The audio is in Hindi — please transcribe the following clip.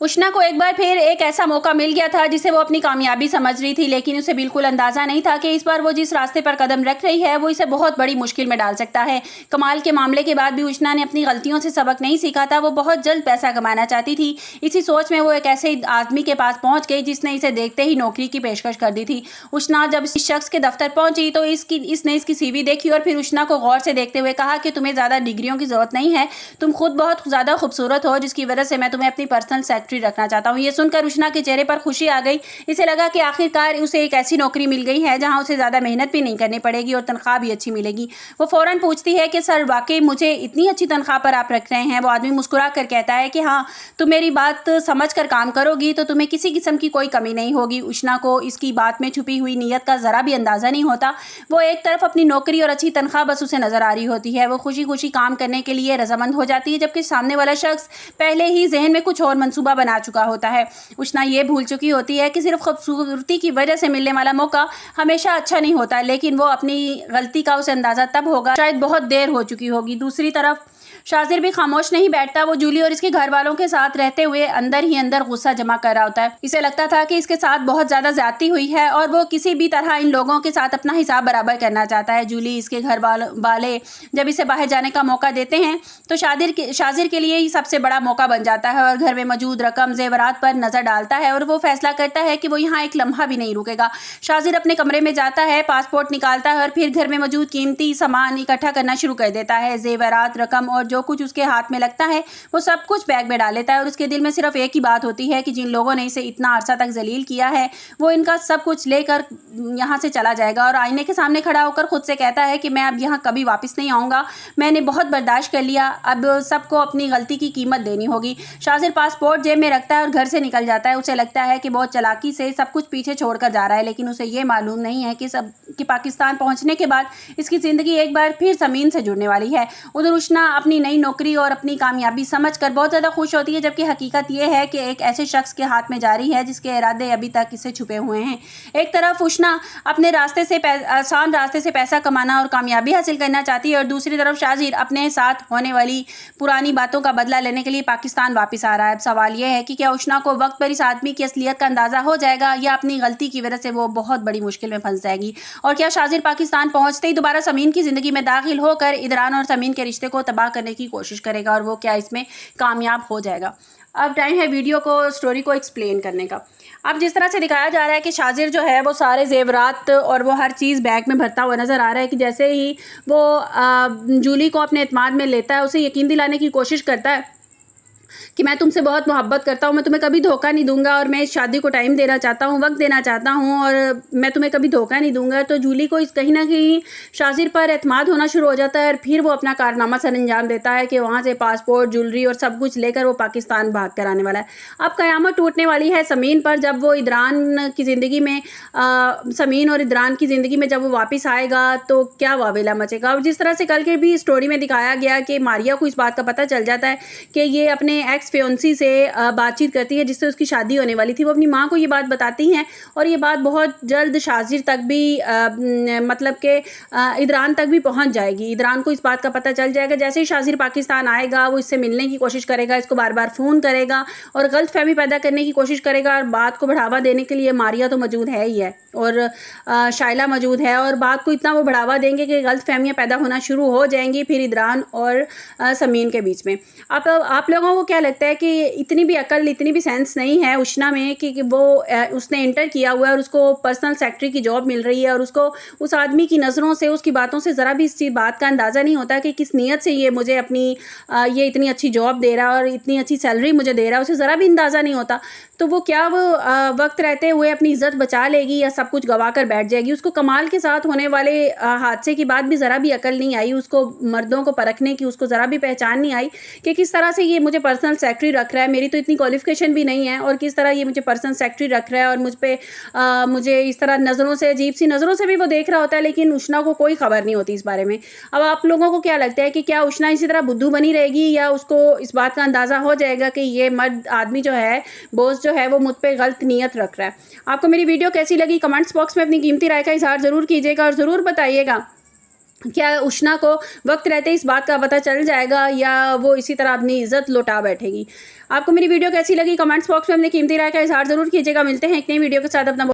उष्णा को एक बार फिर एक ऐसा मौका मिल गया था जिसे वो अपनी कामयाबी समझ रही थी, लेकिन उसे बिल्कुल अंदाजा नहीं था कि इस बार वो जिस रास्ते पर कदम रख रही है वो इसे बहुत बड़ी मुश्किल में डाल सकता है। कमाल के मामले के बाद भी उष्णा ने अपनी गलतियों से सबक नहीं सीखा था। वो बहुत जल्द पैसा कमाना चाहती थी। इसी सोच में वो एक ऐसे आदमी के पास पहुंच गई जिसने इसे देखते ही नौकरी की पेशकश कर दी थी। उष्णा जब इस शख्स के दफ्तर पहुंची तो इसने इसकी सीवी देखी और फिर उष्णा को गौर से देखते हुए कहा कि तुम्हें ज्यादा डिग्रियों की जरूरत नहीं है, तुम खुद बहुत ज्यादा खूबसूरत हो, जिसकी वजह से मैं तुम्हें अपनी पर्सनल सेक्रेटरी रखना चाहता हूँ। सुनकर उष्णा के चेहरे पर खुशी आ गई। इसे लगा कि आखिरकार उसे एक ऐसी नौकरी मिल गई है जहां उसे ज्यादा मेहनत भी नहीं करनी पड़ेगी और तनख्वाह भी अच्छी मिलेगी। वो फौरन पूछती है कि सर वाकई मुझे इतनी अच्छी तनख्वाह पर आप रख रहे हैं? वो आदमी मुस्कुरा कर कहता है कि हाँ, तुम मेरी बात समझ कर काम करोगी तो तुम्हें किसी किस्म की कोई कमी नहीं होगी। उष्णा को इसकी बात में छुपी हुई नीयत का जरा भी अंदाजा नहीं होता। वो एक तरफ अपनी नौकरी और अच्छी तनख्वाह बस उसे नजर आ रही होती है। वो खुशी खुशी काम करने के लिए रजामंद हो जाती है, जबकि सामने वाला शख्स पहले ही जहन में कुछ और मंसूबा बना चुका होता है। उष्णा ये भूल चुकी होती है कि सिर्फ खूबसूरती की वजह से मिलने वाला मौका हमेशा अच्छा नहीं होता, लेकिन वो अपनी गलती का उसे अंदाजा तब होगा शायद बहुत देर हो चुकी होगी। दूसरी तरफ शाजिर भी खामोश नहीं बैठता। वो जूली और इसके घर वालों के साथ रहते हुए अंदर ही अंदर गुस्सा जमा कर रहा होता है। इसे लगता था कि इसके साथ बहुत ज्यादा ज्यादती हुई है और वो किसी भी तरह इन लोगों के साथ अपना हिसाब बराबर करना चाहता है। जूली इसके घर वाले जब इसे बाहर जाने का मौका देते हैं तो शाजिर के लिए ही सबसे बड़ा मौका बन जाता है और घर में मौजूद रकम जेवरात पर नजर डालता है और वो फैसला करता है कि वो यहाँ एक लम्हा भी नहीं रुकेगा। शाजिर अपने कमरे में जाता है, पासपोर्ट निकालता है और फिर घर में मौजूद कीमती सामान इकट्ठा करना शुरू कर देता है। जेवरात, रकम और जो कुछ उसके हाथ में लगता है वो सब कुछ बैग में डाल लेता है और उसके दिल में सिर्फ एक ही बात होती है कि जिन लोगों ने इसे इतना अरसा तक जलील किया है वो इनका सब कुछ लेकर यहाँ से चला जाएगा। और आईने के सामने खड़ा होकर खुद से कहता है कि मैं अब यहाँ कभी वापस नहीं आऊँगा, मैंने बहुत बर्दाश्त कर लिया, अब सबको अपनी गलती की कीमत देनी होगी। शाजिर पासपोर्ट जेब में रखता है और घर से निकल जाता है। उसे लगता है कि बहुत चालाकी से सब कुछ पीछे छोड़कर जा रहा है, लेकिन उसे ये मालूम नहीं है कि पाकिस्तान पहुँचने के बाद इसकी ज़िंदगी एक बार फिर ज़मीन से जुड़ने वाली है। उधर उष्णा अपनी नई नौकरी और अपनी कामयाबी समझकर बहुत ज़्यादा खुश होती है, जबकि हकीकत यह है कि एक ऐसे शख्स के हाथ में जा रही है जिसके इरादे अभी तक इससे छुपे हुए हैं। एक तरफ उष्णा अपने आसान रास्ते से पैसा कमाना और कामयाबी हासिल करना चाहती है और दूसरी तरफ शाजिर अपने साथ होने वाली पुरानी बातों का बदला लेने के लिए पाकिस्तान वापस आ रहा है। अब सवाल यह है कि क्या उष्णा को वक्त पर इस आदमी की असलियत का अंदाज़ा हो जाएगा या अपनी गलती की वजह से वो बहुत बड़ी मुश्किल में फंस जाएगी? और क्या शाजिर पाकिस्तान पहुंचते ही दोबारा समीन की ज़िंदगी में दाखिल होकर इदरान और समीन के रिश्ते को तबाह करने की कोशिश करेगा और वो क्या इसमें कामयाब हो जाएगा? अब टाइम है वीडियो को, स्टोरी को एक्सप्लेन करने का। अब जिस तरह से दिखाया जा रहा है कि शाजिर जो है वो सारे जेवरात और वो हर चीज़ बैग में भरता हुआ नज़र आ रहा है कि जैसे ही वो जूली को अपने एतमाद में लेता है, उसे यकीन दिलाने की कोशिश करता है कि मैं तुमसे बहुत मोहब्बत करता हूँ, मैं तुम्हें कभी धोखा नहीं दूंगा और मैं इस शादी को टाइम देना चाहता हूँ, वक्त देना चाहता हूँ और मैं तुम्हें कभी धोखा नहीं दूंगा। तो जूली को इस कहीं ना कहीं शाजिर पर एतमाद होना शुरू हो जाता है और फिर वो अपना कारनामा सर अंजाम देता है कि वहाँ से पासपोर्ट, ज्वेलरी और सब कुछ लेकर वो पाकिस्तान भाग कर आने वाला है। अब क़यामत टूटने वाली है समीन पर जब वो इदरान की ज़िंदगी में समीन और इदरान की ज़िंदगी में जब वो वापस आएगा तो क्या वावेला मचेगा। और जिस तरह से कल के भी स्टोरी में दिखाया गया कि मारिया को इस बात का पता चल जाता है कि ये अपने एक्स फियोंसी से बातचीत करती है जिससे उसकी शादी होने वाली थी। वो अपनी माँ को ये बात बताती हैं और ये बात बहुत जल्द शाजिर तक भी मतलब के इदरान तक भी पहुंच जाएगी। इदरान को इस बात का पता चल जाएगा। जैसे ही शाजिर पाकिस्तान आएगा वो इससे मिलने की कोशिश करेगा, इसको बार बार फ़ोन करेगा और गलतफहमी पैदा करने की कोशिश करेगा और बात को बढ़ावा देने के लिए मारिया तो मौजूद है ही है और शाइला मौजूद है और बात को इतना वो बढ़ावा देंगे कि गलतफहमियाँ पैदा होना शुरू हो जाएंगी फिर इदरान और समीन के बीच में। अब आप लोगों को क्या लगता है कि इतनी भी अकल, इतनी भी सेंस नहीं है उष्णा में कि वो उसने इंटर किया हुआ है और उसको पर्सनल सेक्रेटरी की जॉब मिल रही है और उसको उस आदमी की नज़रों से, उसकी बातों से ज़रा भी इस बात का अंदाज़ा नहीं होता कि किस नीयत से ये मुझे अपनी ये इतनी अच्छी जॉब दे रहा है और इतनी अच्छी सैलरी मुझे दे रहा है, उसे ज़रा भी अंदाज़ा नहीं होता। तो वो क्या वो वक्त रहते हुए अपनी इज्जत बचा लेगी या सब कुछ गवा कर बैठ जाएगी? उसको कमाल के साथ होने वाले हादसे की बात भी ज़रा भी अकल नहीं आई, उसको मर्दों को परखने की उसको ज़रा भी पहचान नहीं आई कि किस तरह से ये मुझे पर्सनल सेक्रेटरी रख रहा है, मेरी तो इतनी क्वालिफिकेशन भी नहीं है और किस तरह ये मुझे पर्सनल सेक्रेटरी रख रहा है और मुझ पे मुझे इस तरह नज़रों से, अजीब सी नज़रों से भी वो देख रहा होता है, लेकिन उष्णा को कोई खबर नहीं होती इस बारे में। अब आप लोगों को क्या लगता है कि क्या उष्णा इसी तरह बुद्धू बनी रहेगी या उसको इस बात का अंदाज़ा हो जाएगा कि ये मर्द आदमी जो है, बॉस जो है, वो मुझ पे गलत नीयत रख रहा है? आपको मेरी वीडियो कैसी लगी कमेंट्स बॉक्स में अपनी कीमती राय का इजहार ज़रूर कीजिएगा और ज़रूर बताइएगा क्या उष्णा को वक्त रहते इस बात का पता चल जाएगा या वो इसी तरह अपनी इज्जत लौटा बैठेगी। आपको मेरी वीडियो कैसी लगी कमेंट्स बॉक्स में अपनी कीमती राय का इजहार जरूर कीजिएगा। मिलते हैं एक नई वीडियो के साथ। अपना